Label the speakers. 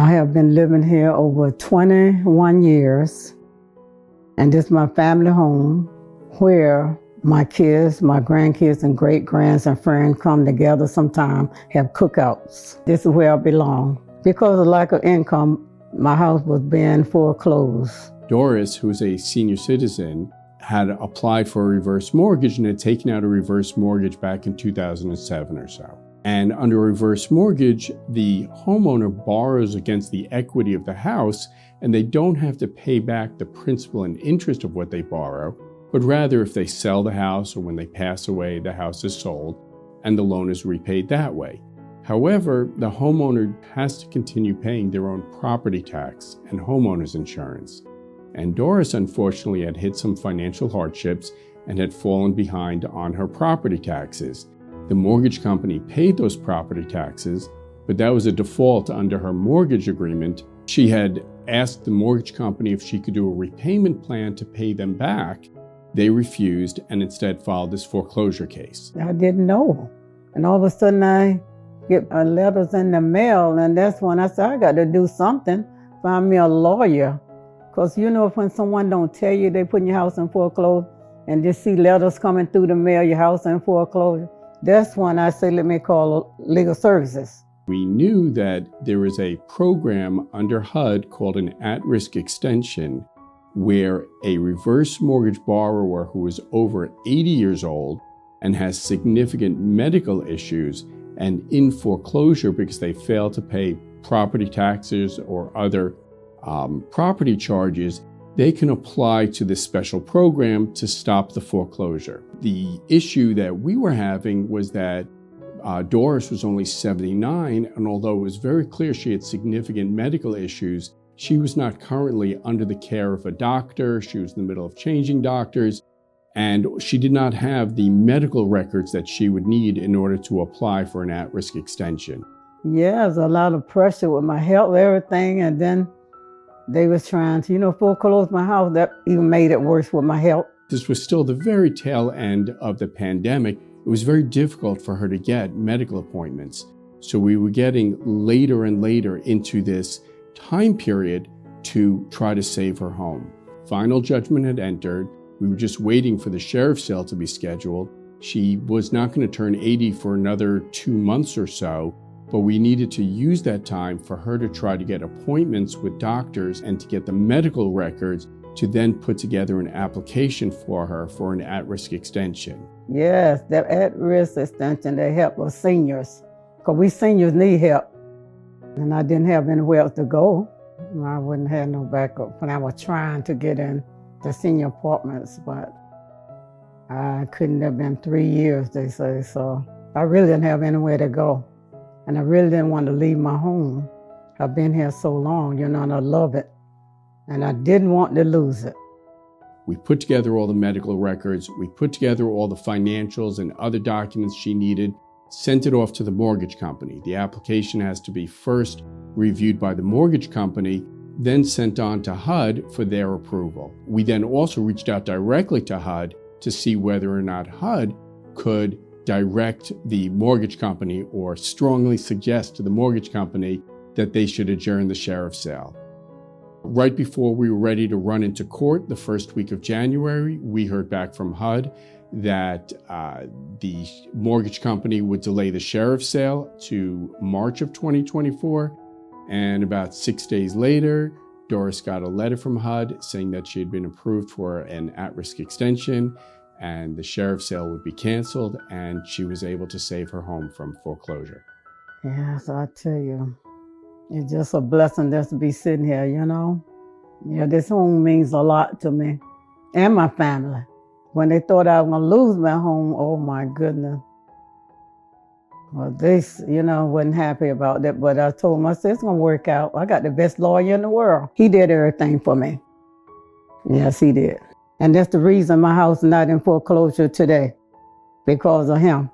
Speaker 1: I have been living here over 21 years, and this is my family home where my kids, my grandkids, and great-grands and friends come together sometime, have cookouts. This is where I belong. Because of lack of income, my house was being foreclosed.
Speaker 2: Doris, who was a senior citizen, had applied for a reverse mortgage and had taken out a reverse mortgage back in 2007 or so. And under a reverse mortgage, the homeowner borrows against the equity of the house, and they don't have to pay back the principal and interest of what they borrow, but rather if they sell the house or when they pass away, the house is sold and the loan is repaid that way. However, the homeowner has to continue paying their own property tax and homeowner's insurance. And Doris, unfortunately, had hit some financial hardships and had fallen behind on her property taxes. The mortgage company paid those property taxes, but that was a default under her mortgage agreement. She had asked the mortgage company if she could do a repayment plan to pay them back. They refused and instead filed this foreclosure case.
Speaker 1: I didn't know. And all of a sudden I get letters in the mail, and that's when I said, I got to do something, find me a lawyer. Because you know, when someone don't tell you they put your house in foreclosure and just see letters coming through the mail, your house in foreclosure, that's when I say, let me call legal services.
Speaker 2: We knew that there was a program under HUD called an at-risk extension where a reverse mortgage borrower who is over 80 years old and has significant medical issues and in foreclosure because they fail to pay property taxes or other property charges, they can apply to this special program to stop the foreclosure. The issue that we were having was that Doris was only 79, and although it was very clear she had significant medical issues, she was not currently under the care of a doctor. She was in the middle of changing doctors, and she did not have the medical records that she would need in order to apply for an at-risk extension.
Speaker 1: Yeah, there's a lot of pressure with my health, everything, and then they was trying to, foreclose my house. That even made it worse with my health.
Speaker 2: This was still the very tail end of the pandemic. It was very difficult for her to get medical appointments. So we were getting later and later into this time period to try to save her home. Final judgment had entered. We were just waiting for the sheriff's sale to be scheduled. She was not going to turn 80 for another 2 months or so, but we needed to use that time for her to try to get appointments with doctors and to get the medical records to then put together an application for her for an at-risk extension.
Speaker 1: Yes, that at-risk extension, they help us seniors, because we seniors need help. And I didn't have anywhere else to go. I wouldn't have no backup when I was trying to get in the senior apartments, but I couldn't have been 3 years, they say, so I really didn't have anywhere to go. And I really didn't want to leave my home. I've been here so long, and I love it. And I didn't want to lose it.
Speaker 2: We put together all the medical records. We put together all the financials and other documents she needed, sent it off to the mortgage company. The application has to be first reviewed by the mortgage company, then sent on to HUD for their approval. We then also reached out directly to HUD to see whether or not HUD could direct the mortgage company or strongly suggest to the mortgage company that they should adjourn the sheriff's sale. Right before we were ready to run into court the first week of January, we heard back from HUD that the mortgage company would delay the sheriff's sale to March of 2024. And about 6 days later, Doris got a letter from HUD saying that she had been approved for an at-risk extension and the sheriff's sale would be canceled, and she was able to save her home from foreclosure.
Speaker 1: Yes, I tell you, it's just a blessing just to be sitting here, Yeah, this home means a lot to me and my family. When they thought I was going to lose my home, oh my goodness. Well, they, wasn't happy about that, but I told myself it's going to work out. I got the best lawyer in the world. He did everything for me. Yes, he did. And that's the reason my house is not in foreclosure today, because of him.